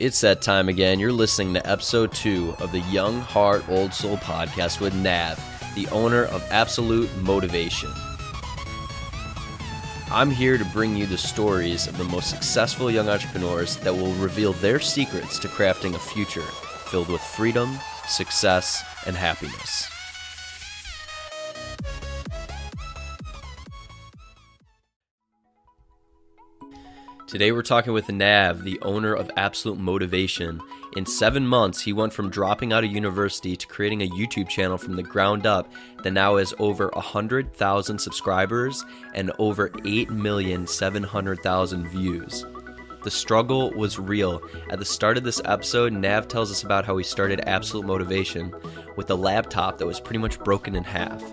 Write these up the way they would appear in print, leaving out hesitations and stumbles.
It's that time again. You're listening to episode 2 of the Young Heart Old Soul podcast with Nav, the owner of Absolute Motivation. I'm here to bring you the stories of the most successful young entrepreneurs that will reveal their secrets to crafting a future filled with freedom, success, and happiness. Today we're talking with Nav, the owner of Absolute Motivation. In 7 months, he went from dropping out of university to creating a YouTube channel from the ground up that now has over 100,000 subscribers and over 8,700,000 views. The struggle was real. At the start of this episode, Nav tells us about how he started Absolute Motivation with a laptop that was pretty much broken in half.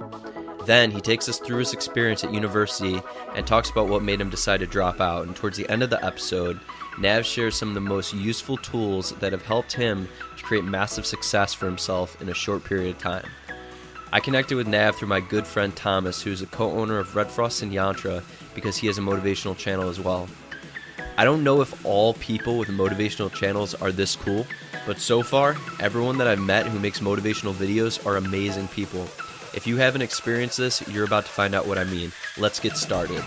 Then he takes us through his experience at university and talks about what made him decide to drop out. And towards the end of the episode, Nav shares some of the most useful tools that have helped him to create massive success for himself in a short period of time. I connected with Nav through my good friend Thomas, who's a co-owner of Red Frost and Yantra, because he has a motivational channel as well. I don't know if all people with motivational channels are this cool, but so far, everyone that I've met who makes motivational videos are amazing people. If you haven't experienced this, you're about to find out what I mean. Let's get started.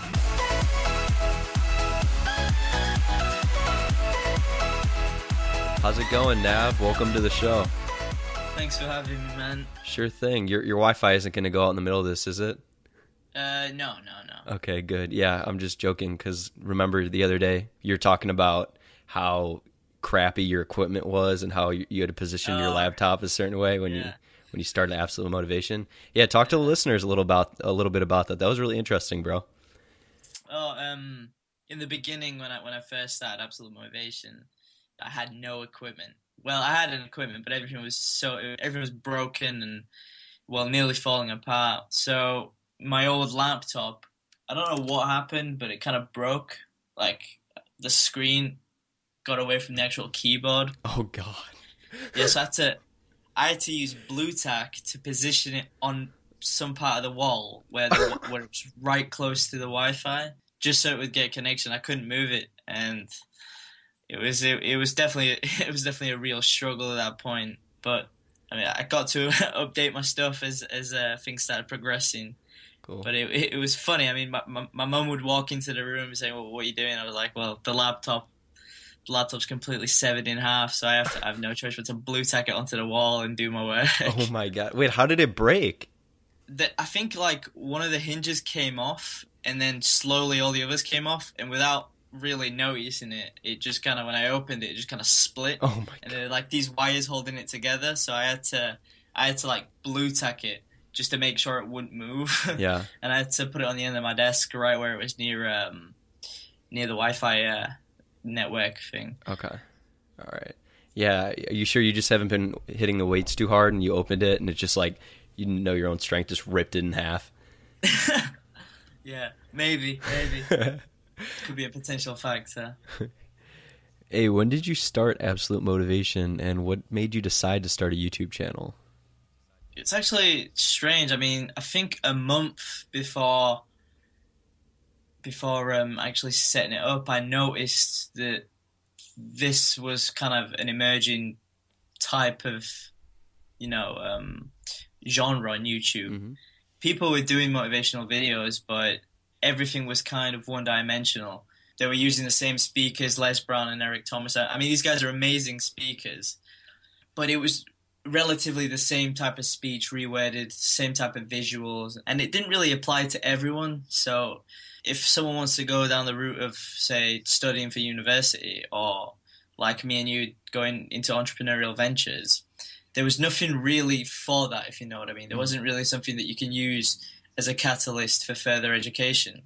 How's it going, Nav? Welcome to the show. Thanks for having me, man. Sure thing. Your Wi-Fi isn't going to go out in the middle of this, is it? No. Okay, good. Yeah, I'm just joking because remember the other day you're talking about how crappy your equipment was and how you had to position your laptop a certain way when you started Absolute Motivation. Yeah, talk to the listeners a little bit about that. That was really interesting, bro. In the beginning when I first started Absolute Motivation, I had no equipment. Well, I had an equipment, but everything was broken and nearly falling apart. So my old laptop, I don't know what happened, but it kind of broke. Like the screen got away from the actual keyboard. Oh God. Yes, I had to use blue tack to position it on some part of the wall where it's right close to the Wi-Fi, just so it would get connection. I couldn't move it, and it was definitely a real struggle at that point. But I mean, I got to update my stuff as things started progressing. Cool. But it was funny. I mean, my mum would walk into the room and say, "Well, what are you doing?" I was like, "Well, the laptop's completely severed in half, so I have no choice but to blue tack it onto the wall and do my work." Oh my God. Wait, how did it break? I think like one of the hinges came off and then slowly all the others came off, and without really noticing it just kind of, when I opened it, it just kind of split. Oh my God. And there were like these wires holding it together, so I had to like blue tack it just to make sure it wouldn't move. Yeah. And I had to put it on the end of my desk right where it was near the Wi-Fi network thing. Okay. All right. Yeah. Are you sure you just haven't been hitting the weights too hard and you opened it and it's just like, you didn't know your own strength, just ripped it in half? Yeah, maybe. Could be a potential factor. Hey, when did you start Absolute Motivation and what made you decide to start a YouTube channel? It's actually strange. I mean, I think a month before actually setting it up, I noticed that this was kind of an emerging type of, genre on YouTube. Mm-hmm. People were doing motivational videos, but everything was kind of one-dimensional. They were using the same speakers, Les Brown and Eric Thomas. I mean, these guys are amazing speakers, but it was relatively the same type of speech, reworded, same type of visuals, and it didn't really apply to everyone. So if someone wants to go down the route of, say, studying for university, or like me and you going into entrepreneurial ventures, there was nothing really for that, if you know what I mean. There wasn't really something that you can use as a catalyst for further education.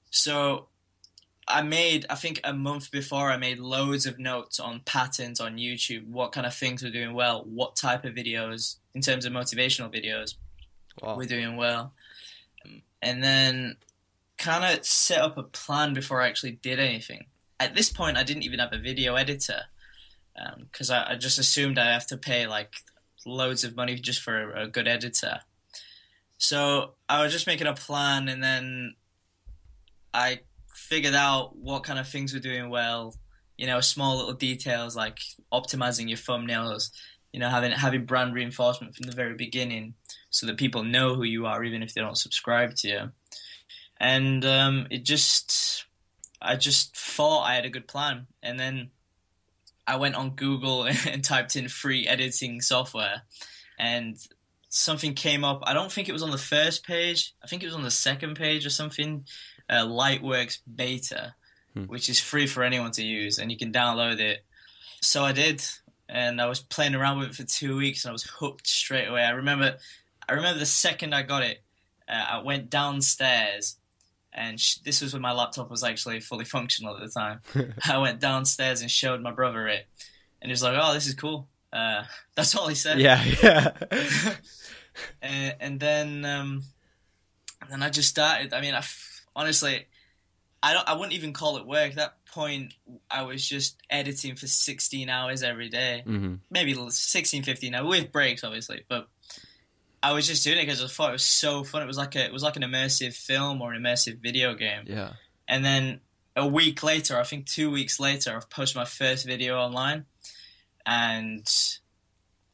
So I think a month before, I made loads of notes on patterns on YouTube, what kind of things were doing well, what type of videos, in terms of motivational videos, were doing well. And then kind of set up a plan before I actually did anything. At this point, I didn't even have a video editor, because I just assumed I'd have to pay like loads of money just for a good editor. So I was just making a plan, and then I figured out what kind of things were doing well, small little details like optimizing your thumbnails, having brand reinforcement from the very beginning so that people know who you are even if they don't subscribe to you. And I just thought I had a good plan. And then I went on Google and typed in free editing software, and something came up. I don't think it was on the first page. I think it was on the second page or something. Lightworks Beta, which is free for anyone to use, and you can download it. So I did, and I was playing around with it for 2 weeks, and I was hooked straight away. I remember the second I got it, I went downstairs, and this was when my laptop was actually fully functional at the time. I went downstairs and showed my brother it, and he was like, "Oh, this is cool." That's all he said. Yeah. And then I just started. I mean, honestly, I wouldn't even call it work. At that point, I was just editing for 16 hours every day. Maybe 16, 15 hours with breaks, obviously. But I was just doing it because I thought it was so fun. It was like an immersive film or an immersive video game. Yeah. And then a week later, I think 2 weeks later, I've posted my first video online, and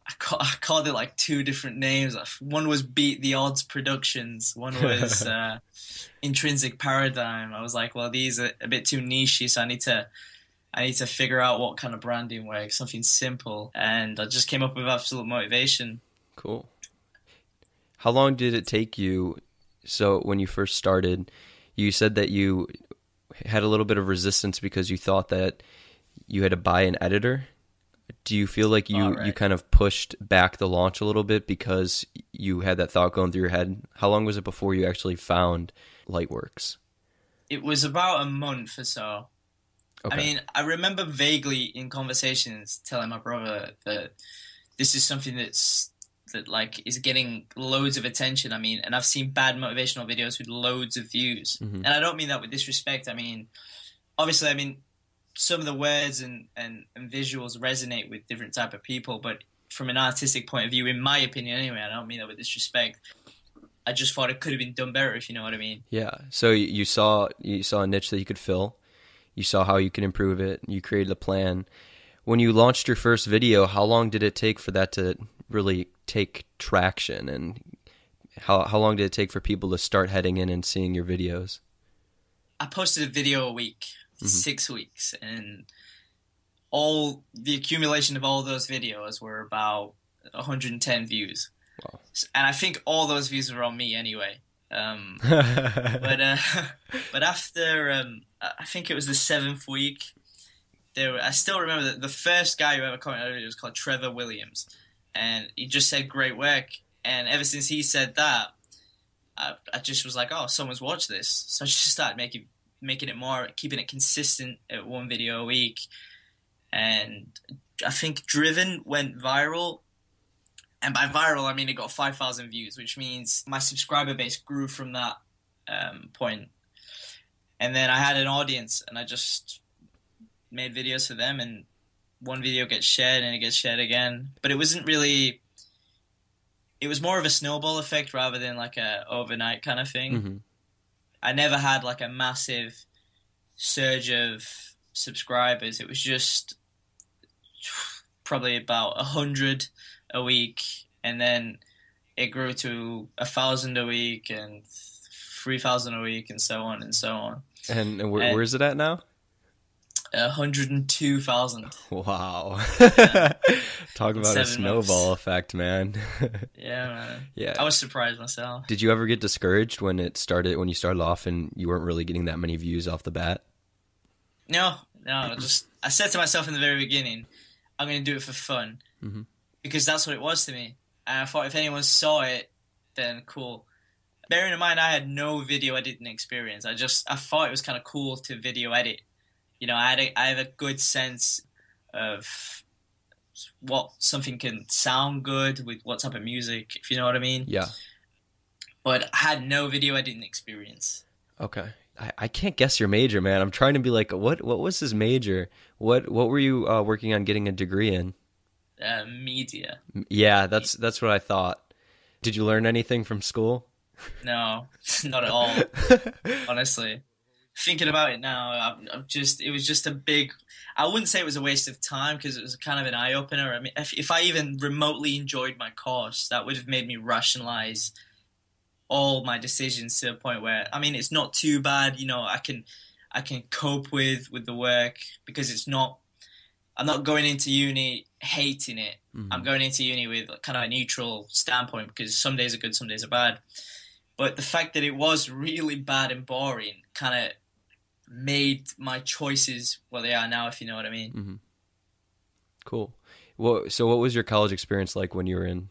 I called it like 2 different names. One was Beat the Odds Productions. One was Intrinsic Paradigm. I was like, well, these are a bit too niche, so I need to figure out what kind of branding works, something simple. And I just came up with Absolute Motivation. Cool. How long did it take you? So when you first started, you said that you had a little bit of resistance because you thought that you had to buy an editor. Do you feel like you kind of pushed back the launch a little bit because you had that thought going through your head? How long was it before you actually found Lightworks? It was about a month or so. Okay. I mean, I remember vaguely in conversations telling my brother that this is something that is getting loads of attention. I mean, and I've seen bad motivational videos with loads of views. And I don't mean that with disrespect. I mean, obviously, some of the words and visuals resonate with different type of people, but from an artistic point of view, in my opinion anyway, I don't mean that with disrespect. I just thought it could have been done better, if you know what I mean. Yeah. So you saw a niche that you could fill. You saw how you could improve it. You created a plan. When you launched your first video, how long did it take for that to really take traction, and how long did it take for people to start heading in and seeing your videos? I posted a video a week, 6 weeks, and all the accumulation of all those videos were about 110 views. Wow. And I think all those views were on me anyway. But after I think it was the 7th week, I still remember that the first guy who ever commented on it was called Trevor Williams, and he just said great work. And ever since he said that, I just was like, oh, someone's watched this. So I just started making it more, keeping it consistent at 1 video a week. And I think Driven went viral. And by viral, I mean it got 5,000 views, which means my subscriber base grew from that point. And then I had an audience, and I just made videos for them, and one video gets shared, and it gets shared again. But it wasn't really... It was more of a snowball effect rather than like a overnight kind of thing. I never had like a massive surge of subscribers. It was just probably about 100 a week, and then it grew to 1,000 a week and 3,000 a week, and so on and so on. And where is it at now? 102,000. Wow. Yeah. Talk about a snowball effect, man. Yeah, man. Yeah. I was surprised myself. Did you ever get discouraged when you started off and you weren't really getting that many views off the bat? No. I said to myself in the very beginning, I'm going to do it for fun. Because that's what it was to me. And I thought if anyone saw it, then cool. Bearing in mind I had no video editing experience. I thought it was kind of cool to video edit. You know, I have a good sense of what something can sound good with what type of music, if you know what I mean. Yeah. But I had no video editing experience. Okay. I can't guess your major, man. I'm trying to be like, what was his major? What were you working on getting a degree in? Media. Yeah, that's what I thought. Did you learn anything from school? No, not at all. Honestly. thinking about it now, it was just a big. I wouldn't say it was a waste of time because it was kind of an eye opener. I mean, if I even remotely enjoyed my course, that would have made me rationalize all my decisions to a point where, I mean, it's not too bad. You know, I can cope with the work because it's not. I'm not going into uni hating it. Mm-hmm. I'm going into uni with kind of a neutral standpoint because some days are good, some days are bad. But the fact that it was really bad and boring kind of made my choices what they are now, if you know what I mean. Mm-hmm. Cool. Well, so what was your college experience like when you were in?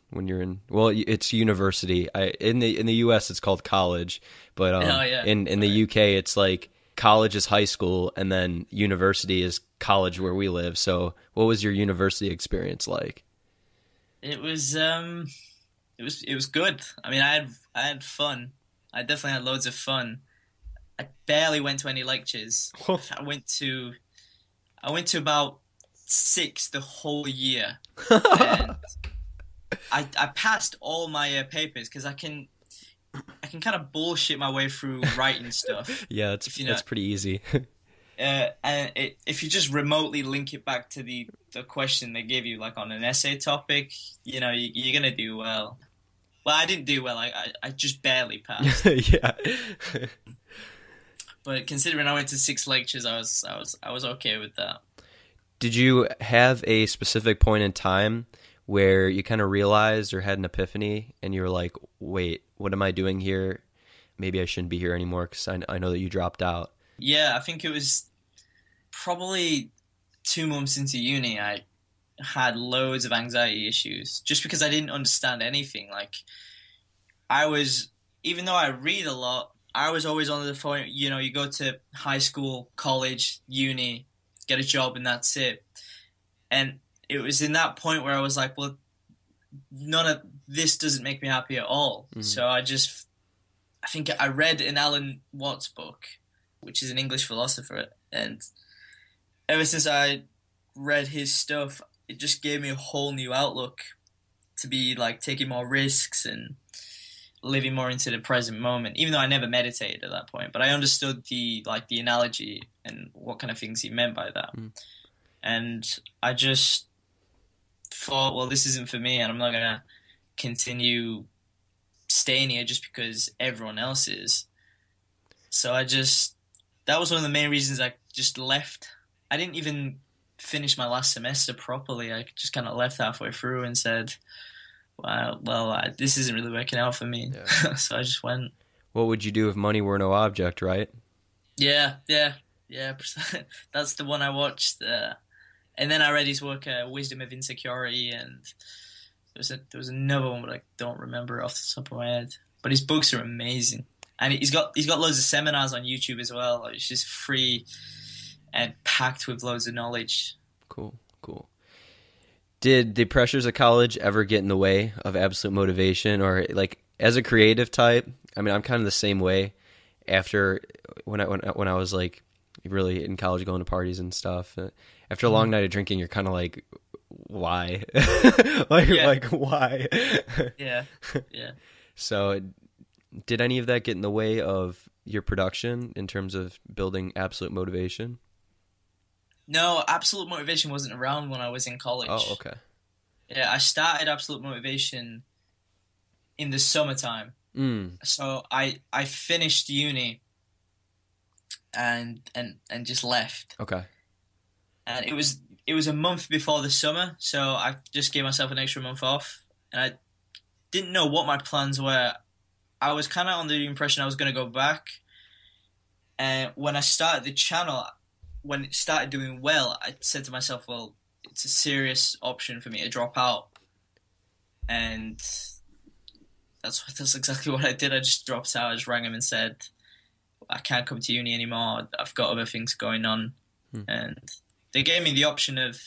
Well, it's university. In the U.S. it's called college, but in the U.K. it's like college is high school, and then university is college where we live. So, what was your university experience like? It was good. I mean, I had fun. I definitely had loads of fun. I barely went to any lectures. I went to about 6 the whole year. And I passed all my papers because I can kind of bullshit my way through writing stuff. Yeah, that's pretty easy. If you just remotely link it back to the question they give you, like on an essay topic, you know, you're gonna do well. Well, I didn't do well. I just barely passed. Yeah. But considering I went to 6 lectures, I was okay with that. Did you have a specific point in time where you kind of realized or had an epiphany and you were like, wait, what am I doing here? Maybe I shouldn't be here anymore because I know that you dropped out. Yeah, I think it was probably 2 months into uni. I had loads of anxiety issues just because I didn't understand anything. Like, even though I read a lot, I was always on the point, you know, you go to high school, college, uni, get a job, and that's it. And it was in that point where I was like, well, none of this doesn't make me happy at all. Mm. So I think I read an Alan Watts book, which is an English philosopher, and ever since I read his stuff, it just gave me a whole new outlook to be like taking more risks and living more into the present moment, even though I never meditated at that point, but I understood the analogy and what kind of things he meant by that. Mm. And I just thought, well, this isn't for me, and I'm not going to continue staying here just because everyone else is. So that was one of the main reasons I just left. I didn't even finish my last semester properly. I just kind of left halfway through and said, well, this isn't really working out for me. Yeah. So I just went. What would you do if money were no object, right? Yeah. That's the one I watched. And then I read his work, Wisdom of Insecurity, and there was another one, but I don't remember off the top of my head. But his books are amazing. And he's got loads of seminars on YouTube as well. It's just free and packed with loads of knowledge. Cool. Did the pressures of college ever get in the way of absolute motivation? Or like as a creative type, I mean, I'm kind of the same way. After when I was like really in college, going to parties and stuff, after a long night of drinking, you're kind of like, why? like why? Yeah. So did any of that get in the way of your production in terms of building absolute motivation? No, absolute motivation wasn't around when I was in college. Oh, okay. Yeah, I started absolute motivation in the summertime. Mm. So I finished uni and just left. Okay. And it was a month before the summer, so I just gave myself an extra month off, and I didn't know what my plans were. I was kind of under the impression I was going to go back, and when I started the channel, when it started doing well, I said to myself, well, it's a serious option for me to drop out. And that's exactly what I did. I just dropped out. I just rang him and said, I can't come to uni anymore. I've got other things going on. And they gave me the option of,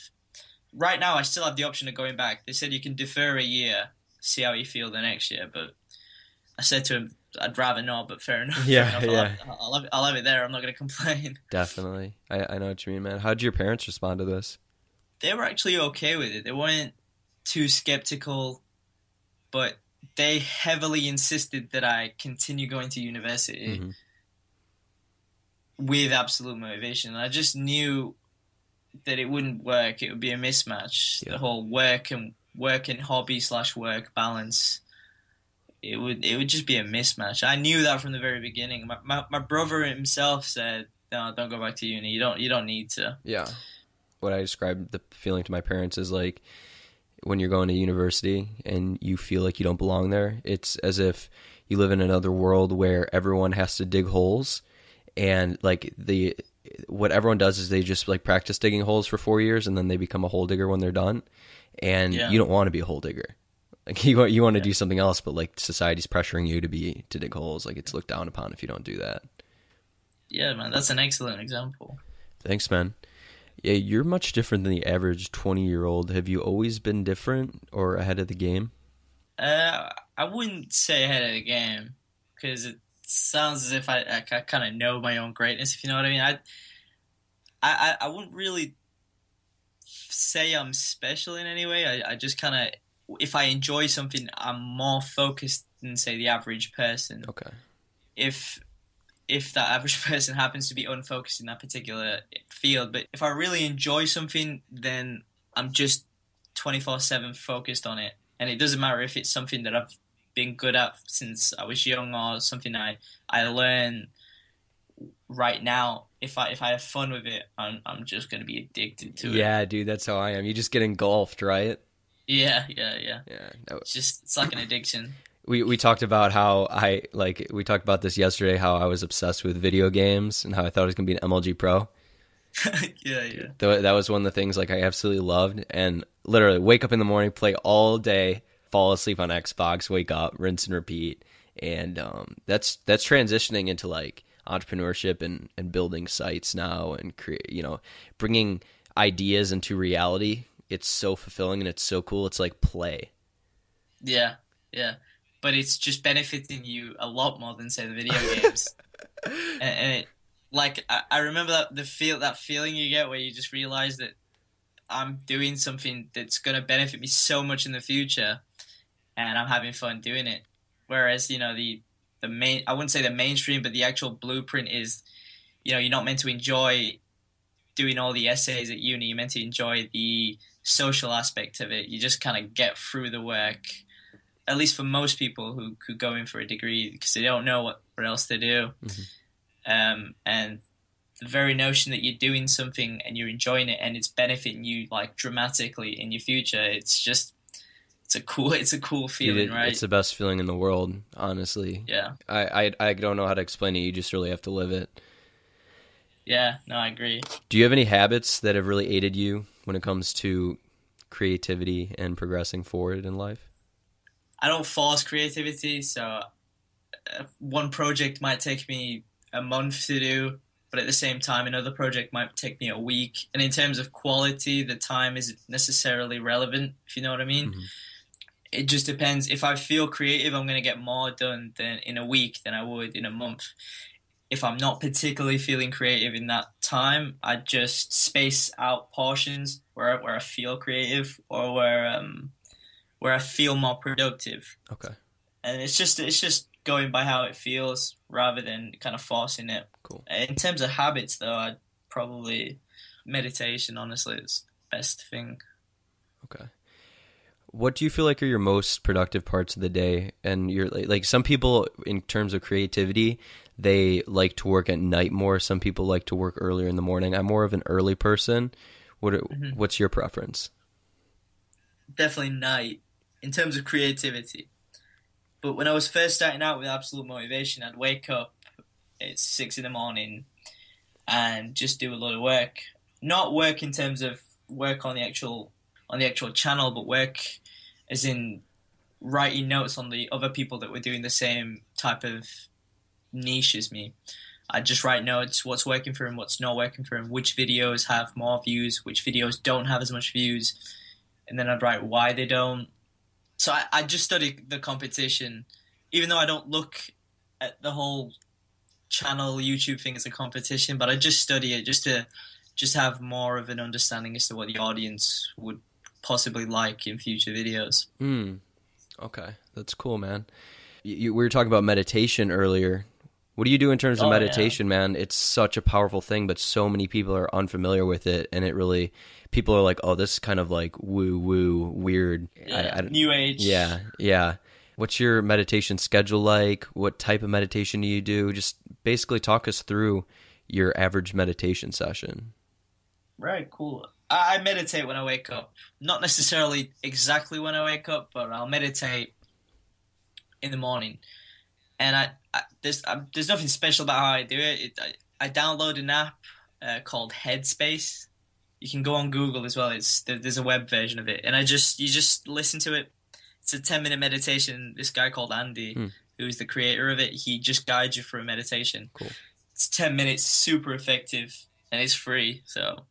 right now I still have the option of going back. They said you can defer a year, see how you feel the next year. But I said to him, I'd rather not, but fair enough. Yeah, fair enough. yeah. I'll have it there. I'm not going to complain. Definitely. I know what you mean, man. How did your parents respond to this? They were actually okay with it. They weren't too skeptical, but they heavily insisted that I continue going to university. Mm-hmm. with absolute motivation. I just knew that it wouldn't work. It would be a mismatch. Yeah. The whole work and hobby / work balance. It would just be a mismatch. I knew that from the very beginning. My brother himself said, "No, don't go back to uni. You don't need to." Yeah. What I described the feeling to my parents is like when you're going to university and you feel like you don't belong there. It's as if you live in another world where everyone has to dig holes, and like what everyone does is they just like practice digging holes for 4 years and then they become a hole digger when they're done. And you don't want to be a hole digger. Like you want to do something else, but like society's pressuring you to dig holes. Like it's looked down upon if you don't do that. Yeah, man, that's an excellent example. Thanks, man. Yeah, you're much different than the average 20-year-old. Have you always been different or ahead of the game? I wouldn't say ahead of the game because it sounds as if I kind of know my own greatness, if you know what I mean. I wouldn't really say I'm special in any way. I just kind of, if I enjoy something, I'm more focused than, say, the average person. Okay. If that average person happens to be unfocused in that particular field. But if I really enjoy something, then I'm just 24/7 focused on it. And it doesn't matter if it's something that I've been good at since I was young or something I learn right now. If I have fun with it, I'm just going to be addicted to it. Yeah, dude, that's how I am. You just get engulfed, right? Yeah. Yeah. It's like an addiction. We talked about how we talked about this yesterday, how I was obsessed with video games and how I thought I was going to be an MLG pro. Yeah. That was one of the things like I absolutely loved, and literally wake up in the morning, play all day, fall asleep on Xbox, wake up, rinse and repeat. And that's transitioning into like entrepreneurship and building sites now and bringing ideas into reality. It's so fulfilling and it's so cool. It's like play. Yeah. But it's just benefiting you a lot more than, say, the video games. and it, like I remember that feeling you get where you just realize that I'm doing something that's going to benefit me so much in the future, and I'm having fun doing it. Whereas the main, I wouldn't say the mainstream, but the actual blueprint is, you're not meant to enjoy doing all the essays at uni. You're meant to enjoy the social aspect of it. You just kind of get through the work. At least for most people who could go in for a degree because they don't know what else to do. Mm-hmm. And the very notion that you're doing something and you're enjoying it and it's benefiting you like dramatically in your future, it's a cool feeling, right? It's the best feeling in the world, honestly. Yeah. I don't know how to explain it. You just really have to live it. Yeah, no, I agree. Do you have any habits that have really aided you when it comes to creativity and progressing forward in life? I don't force creativity, so one project might take me a month to do, but at the same time, another project might take me a week. And in terms of quality, the time isn't necessarily relevant, if you know what I mean. Mm-hmm. It just depends. If I feel creative, I'm going to get more done in a week than I would in a month. If I'm not particularly feeling creative in that time, I just space out portions where I feel creative or where I feel more productive. Okay. And it's just going by how it feels rather than kind of forcing it. Cool. In terms of habits, though, I'd probably meditation, honestly, is the best thing. Okay. What do you feel like are your most productive parts of the day? And you're like some people, in terms of creativity, they like to work at night more. Some people like to work earlier in the morning. I'm more of an early person. What's your preference? Definitely night. In terms of creativity. But when I was first starting out with absolute motivation, I'd wake up at 6 a.m. and just do a lot of work. Not work in terms of work on the actual channel, but work as in writing notes on the other people that were doing the same type of niche as me. I'd just write notes, what's working for him, what's not working for him, which videos have more views, which videos don't have as much views, and then I'd write why they don't. So I just study the competition, even though I don't look at the whole channel YouTube thing as a competition, but I just study it just to have more of an understanding as to what the audience would possibly like in future videos. Okay, that's cool, man. We were talking about meditation earlier. What do you do in terms of Oh, meditation, man? It's such a powerful thing, but so many people are unfamiliar with it, and it really, people are like, oh, this is kind of like woo-woo, weird. yeah. New Age. Yeah, yeah. What's your meditation schedule like? What type of meditation do you do? Just basically talk us through your average meditation session. Right, cool. I meditate when I wake up. Not necessarily exactly when I wake up, but I'll meditate in the morning. And there's nothing special about how I do it. I download an app called Headspace. You can go on Google as well. There's a web version of it, and you just listen to it. It's a 10-minute meditation. This guy called Andy, who's the creator of it, he just guides you through a meditation. Cool. It's 10 minutes, super effective, and it's free. So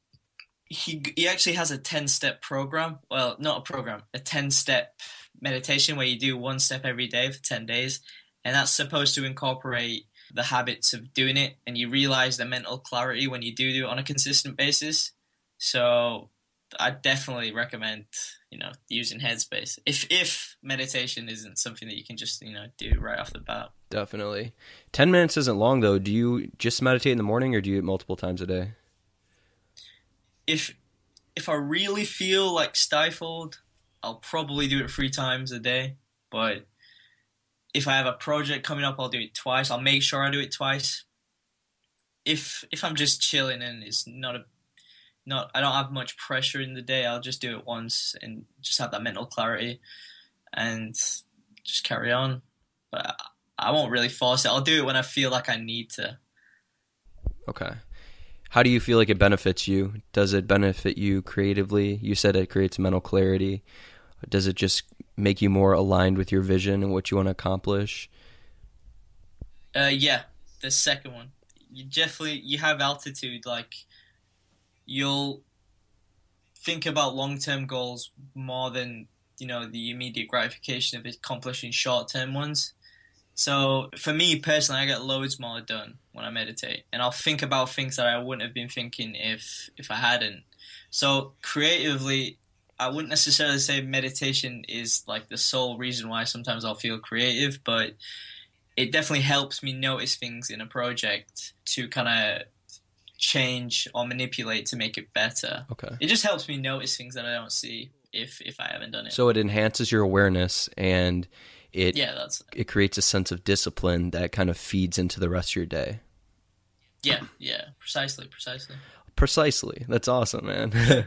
he actually has a 10-step program. Well, not a program, a 10-step meditation where you do one step every day for 10 days. And that's supposed to incorporate the habits of doing it. And you realize the mental clarity when you do it on a consistent basis. So I definitely recommend, using Headspace. If meditation isn't something that you can just, do right off the bat. Definitely. 10 minutes isn't long, though. Do you just meditate in the morning, or do you do it multiple times a day? If I really feel like stifled, I'll probably do it 3 times a day. But if I have a project coming up, I'll do it twice. I'll make sure I do it twice. If I'm just chilling and it's I don't have much pressure in the day, I'll just do it once and just have that mental clarity and just carry on. But I won't really force it. I'll do it when I feel like I need to. Okay. How do you feel like it benefits you? Does it benefit you creatively? You said it creates mental clarity. Does it just make you more aligned with your vision and what you want to accomplish? Yeah, the second one. You have altitude, like you'll think about long-term goals more than, the immediate gratification of accomplishing short-term ones. So for me personally, I get loads more done when I meditate, and I'll think about things that I wouldn't have been thinking if I hadn't. So creatively, I wouldn't necessarily say meditation is like the sole reason why sometimes I'll feel creative, but it definitely helps me notice things in a project to kind of change or manipulate to make it better. Okay. It just helps me notice things that I don't see if I haven't done it. So it enhances your awareness, and it creates a sense of discipline that kind of feeds into the rest of your day. Yeah, precisely. Precisely. That's awesome, man.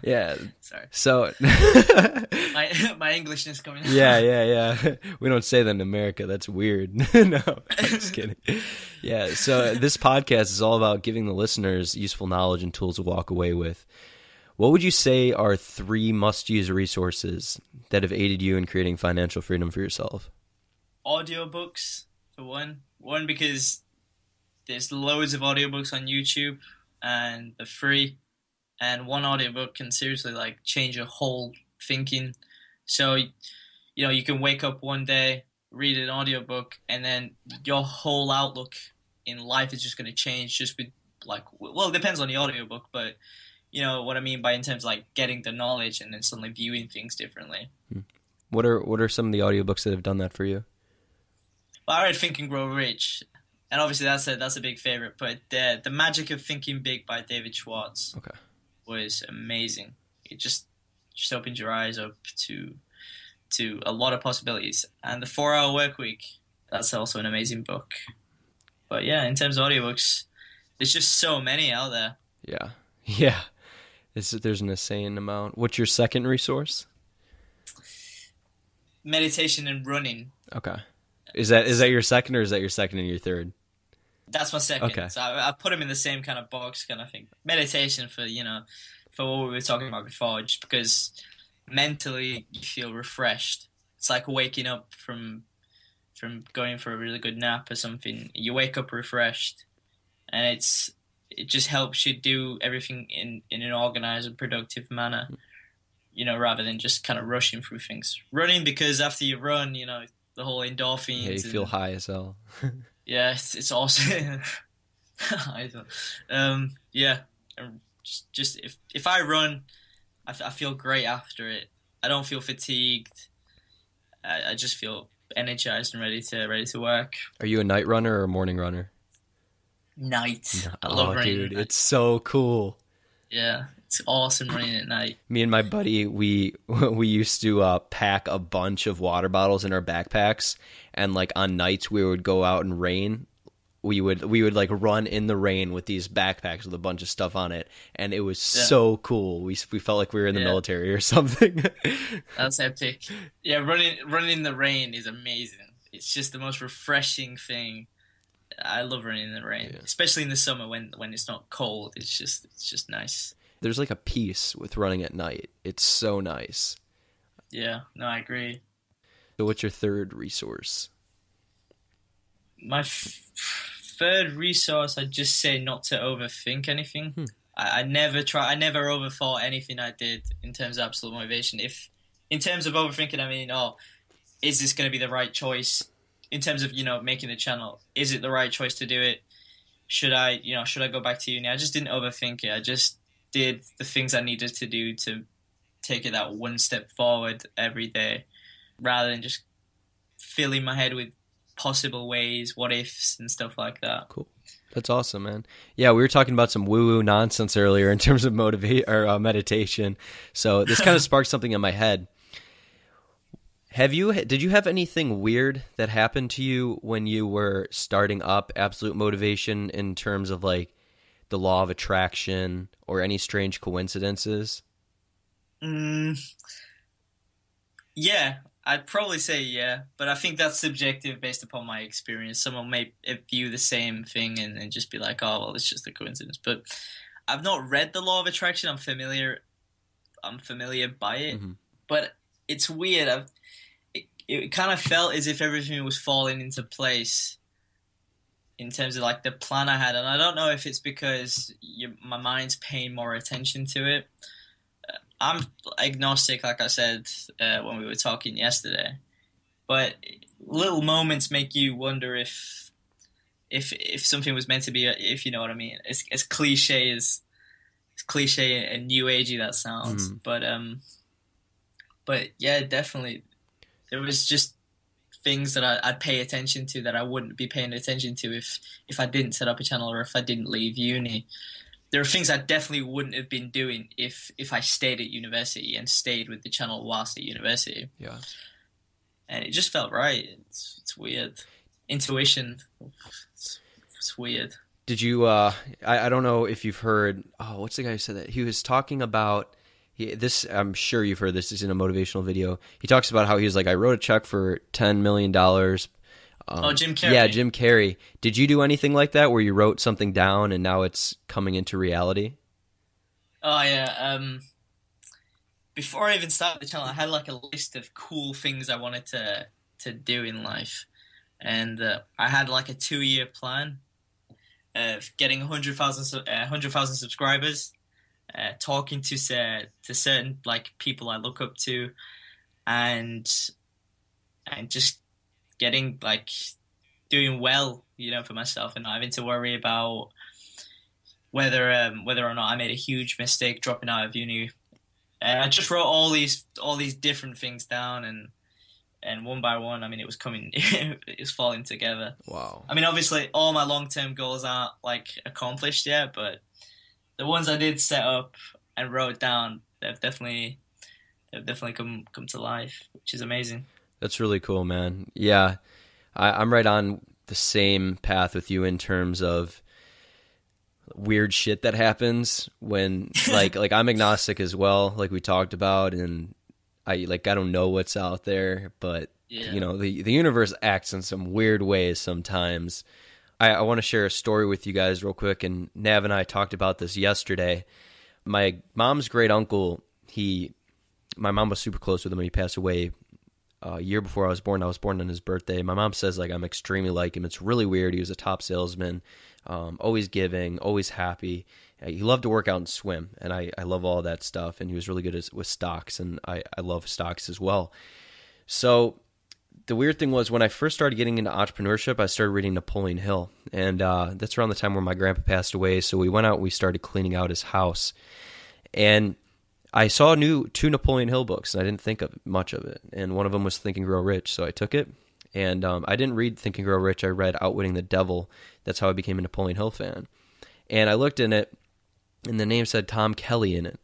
Yeah. Sorry. So my English is coming out. Yeah. We don't say that in America. That's weird. No, I'm just kidding. Yeah. So this podcast is all about giving the listeners useful knowledge and tools to walk away with. What would you say are 3 must-use resources that have aided you in creating financial freedom for yourself? Audiobooks, for one. One, because there's loads of audiobooks on YouTube, and they're free. And one audiobook can seriously change your whole thinking. So, you can wake up one day, read an audiobook, and then your whole outlook in life is just going to change just with it depends on the audiobook, but you know what I mean by in terms of getting the knowledge and then suddenly viewing things differently. What are some of the audiobooks that have done that for you? Well, I read Think and Grow Rich, and obviously that's a big favorite, but The Magic of Thinking Big by David Schwartz. Okay. Was amazing. It just opened your eyes up to a lot of possibilities. And The 4-Hour Workweek, that's also an amazing book. But yeah, in terms of audiobooks, there's just so many out there. Yeah. There's an insane amount. What's your second resource? Meditation and running. Okay. Is that your second, or is that your second and your third? That's my second. Okay. So I put them in the same kind of box, kind of thing. Meditation for what we were talking about before, just because mentally you feel refreshed. It's like waking up from going for a really good nap or something. You wake up refreshed, and it just helps you do everything in an organized and productive manner, rather than just kind of rushing through things. Running, because after you run, the whole endorphins. Yeah, you feel high as hell. Yeah, it's awesome. I don't. Yeah, just if I run, I feel great after it. I don't feel fatigued. I just feel energized and ready to work. Are you a night runner or a morning runner? Night. I love running dude, at night. it's so cool. Yeah, it's awesome running at night. Me and my buddy, we used to pack a bunch of water bottles in our backpacks, and like on nights we would go out and rain. We would like run in the rain with these backpacks with a bunch of stuff on it, and it was so cool. We felt like we were in the military or something. That's epic. Yeah, running in the rain is amazing. It's just the most refreshing thing. I love running in the rain, especially in the summer when it's not cold. It's just nice. There's like a peace with running at night. It's so nice. Yeah, no, I agree. So what's your third resource? My third resource, I'd just say not to overthink anything. I never overthought anything I did in terms of absolute motivation. If in terms of overthinking, I mean, is this going to be the right choice? In terms of, making the channel, is it the right choice to do it? Should I go back to uni? I just didn't overthink it. I just did the things I needed to do to take it that one step forward every day, rather than just filling my head with possible ways, what ifs, and stuff like that. Cool. That's awesome, man. Yeah, we were talking about some woo-woo nonsense earlier in terms of meditation. So this kind of sparked something in my head. Did you have anything weird that happened to you when you were starting up Absolute Motivation in terms of like the law of attraction or any strange coincidences? Yeah, I'd probably say yeah, but I think that's subjective based upon my experience. Someone may view the same thing and just be like, oh, well, it's just a coincidence. But I've not read the law of attraction. I'm familiar by it, but it's weird. It kind of felt as if everything was falling into place in terms of like the plan I had. And I don't know if it's because my mind's paying more attention to it. I'm agnostic, like I said when we were talking yesterday. But little moments make you wonder if something was meant to be, if you know what I mean. As cliche and new agey that sounds. But yeah, definitely. There was just things that I'd pay attention to that I wouldn't be paying attention to if I didn't set up a channel or if I didn't leave uni. There are things I definitely wouldn't have been doing if I stayed at university and stayed with the channel whilst at university. Yeah. And it just felt right. It's weird. Intuition. It's weird. Did you, I don't know if you've heard, what's the guy who said that? He was talking about, I'm sure you've heard this is in a motivational video. He talks about how he was like, I wrote a check for $10 million. Jim Carrey. Yeah, Jim Carrey. Did you do anything like that where you wrote something down and now it's coming into reality? Oh, yeah. Before I even started the channel, I had like a list of cool things I wanted to do in life. And I had like a 2-year plan of getting 100,000 subscribers, talking to certain like people I look up to, and just getting like doing well, for myself, and not having to worry about whether or not I made a huge mistake dropping out of uni. And I just wrote all these different things down, and one by one, I mean, it was coming, it was falling together. Wow. I mean, obviously, all my long-term goals aren't like accomplished yet, but the ones I did set up and wrote down, they've definitely come to life, which is amazing. That's really cool, man. Yeah, I'm right on the same path with you in terms of weird shit that happens when, like I'm agnostic as well, like we talked about, and I don't know what's out there, but the universe acts in some weird ways sometimes. I want to share a story with you guys real quick, and Nav and I talked about this yesterday. My mom's great uncle, my mom was super close with him, and he passed away a year before I was born. I was born on his birthday. My mom says like I'm extremely like him. It's really weird. He was a top salesman, always giving, always happy. He loved to work out and swim, and I love all that stuff, and he was really good with stocks, and I love stocks as well. So the weird thing was when I first started getting into entrepreneurship, I started reading Napoleon Hill, and that's around the time where my grandpa passed away, so we went out and we started cleaning out his house, and I saw 2 Napoleon Hill books, and I didn't think of much of it, and one of them was Think and Grow Rich, so I took it, And I didn't read Think and Grow Rich. I read Outwitting the Devil. That's how I became a Napoleon Hill fan. And I looked in it, and the name said Tom Kelly in it.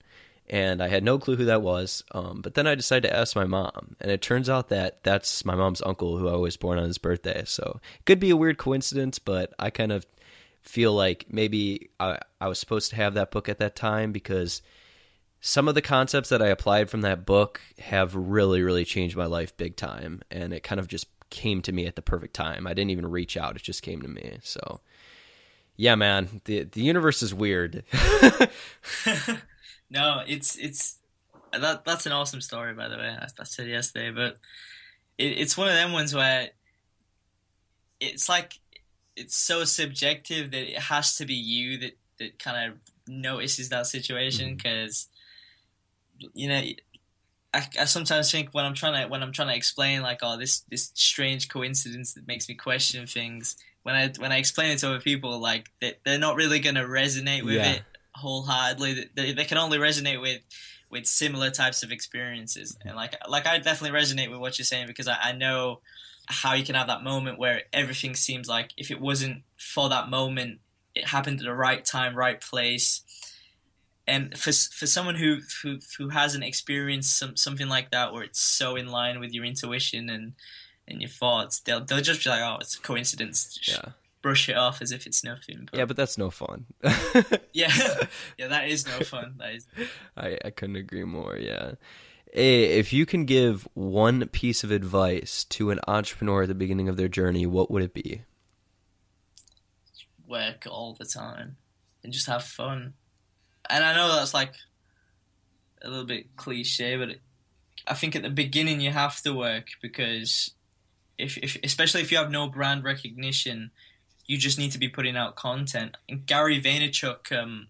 And I had no clue who that was. But then I decided to ask my mom. And it turns out that that's my mom's uncle who I was born on his birthday. So it could be a weird coincidence, but I kind of feel like maybe I was supposed to have that book at that time, because some of the concepts that I applied from that book have really, really changed my life big time. And it kind of just came to me at the perfect time. I didn't even reach out. It just came to me. So yeah, man, the universe is weird. No, that's an awesome story, by the way. I said yesterday, but it's one of them ones where it's like, it's so subjective that it has to be you that kind of notices that situation, because you know, I sometimes think when I'm trying to explain, like, oh, this strange coincidence that makes me question things, when I explain it to other people, like, they're not really going to resonate with it wholeheartedly. They can only resonate with similar types of experiences. And like I definitely resonate with what you're saying, because I know how you can have that moment where everything seems like, if it wasn't for that moment, it happened at the right time, right place. And for someone who hasn't experienced something like that, where it's so in line with your intuition and your thoughts, they'll just be like, oh, it's a coincidence. Just brush it off as if it's nothing. But but that's no fun. yeah, that is no fun. That is. I couldn't agree more. Yeah. Hey, if you can give one piece of advice to an entrepreneur at the beginning of their journey, what would it be? Work all the time and just have fun. And I know that's like a little bit cliche, but I think at the beginning you have to work, because if especially if you have no brand recognition, you just need to be putting out content. And Gary Vaynerchuk,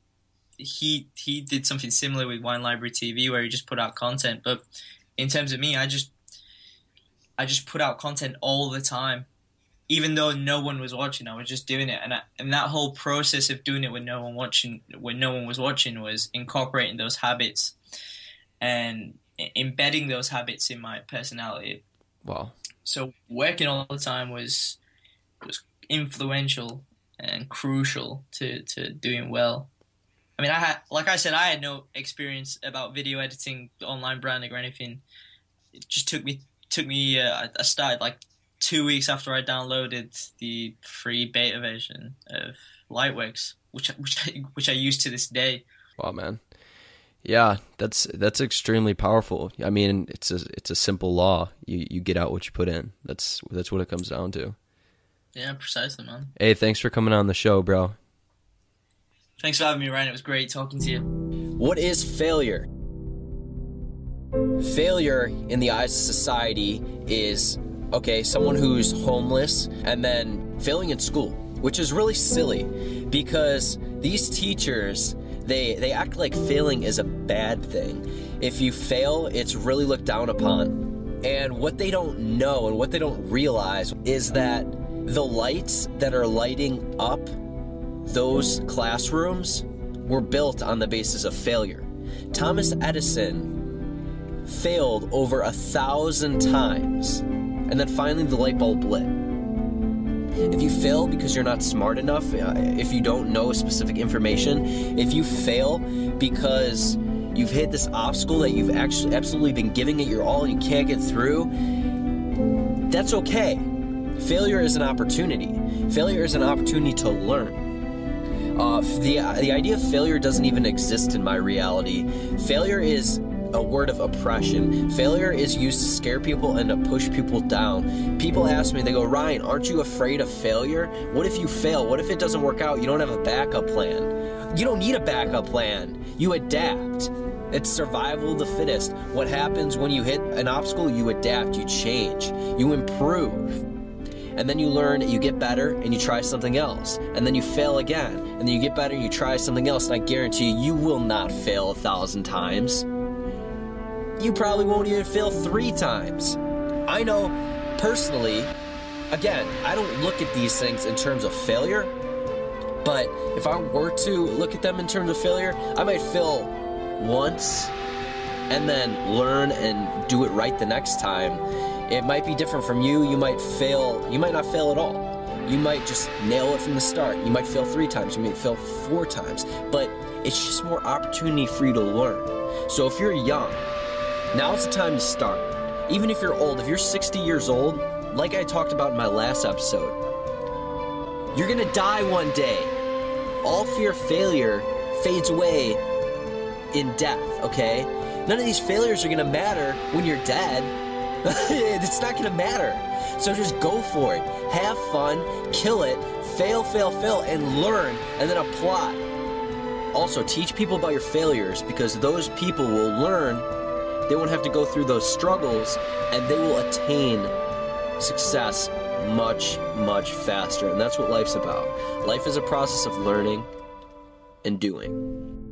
he did something similar with Wine Library TV, where he just put out content. But in terms of me, I just put out content all the time, even though no one was watching. I was just doing it, and that whole process of doing it when no one was watching, was incorporating those habits and embedding those habits in my personality. Wow. So working all the time was influential and crucial to doing well. I mean, I had no experience about video editing, online branding, or anything. It just took me. I started like 2 weeks after I downloaded the free beta version of Lightworks, which I use to this day. Wow, man. Yeah, that's extremely powerful. I mean, it's a simple law. You get out what you put in. That's what it comes down to. Yeah, precisely, man. Hey, thanks for coming on the show, bro. Thanks for having me, Ryan. It was great talking to you. What is failure? Failure in the eyes of society is, okay, someone who's homeless and then failing in school, which is really silly, because these teachers, they act like failing is a bad thing. If you fail, it's really looked down upon. And what they don't know and what they don't realize is that the lights that are lighting up those classrooms were built on the basis of failure. Thomas Edison failed over 1,000 times, and then finally the light bulb lit. If you fail because you're not smart enough, if you don't know specific information, if you fail because you've hit this obstacle that you've actually absolutely been giving it your all and you can't get through, that's okay. Failure is an opportunity. Failure is an opportunity to learn. The idea of failure doesn't even exist in my reality. Failure is a word of oppression. Failure is used to scare people and to push people down. People ask me, they go, Ryan, aren't you afraid of failure? What if you fail? What if it doesn't work out? You don't have a backup plan. You don't need a backup plan. You adapt. It's survival of the fittest. What happens when you hit an obstacle? You adapt, you change, you improve. And then you learn, you get better, and you try something else. And then you fail again. And then you get better, and you try something else. And I guarantee you, you will not fail 1,000 times. You probably won't even fail 3 times. I know, personally, again, I don't look at these things in terms of failure. But if I were to look at them in terms of failure, I might fail once and then learn and do it right the next time. It might be different from you. You might fail. You might not fail at all. You might just nail it from the start. You might fail 3 times. You might fail 4 times. But it's just more opportunity for you to learn. So if you're young, now's the time to start. Even if you're old, if you're 60 years old, like I talked about in my last episode, you're gonna die one day. All fear of failure fades away in death, okay? None of these failures are gonna matter when you're dead. It's not gonna matter. So just go for it. Have fun, kill it, fail, and learn, and then apply. Also, teach people about your failures, because those people will learn. They won't have to go through those struggles, and they will attain success much, much faster. And that's what life's about. Life is a process of learning and doing.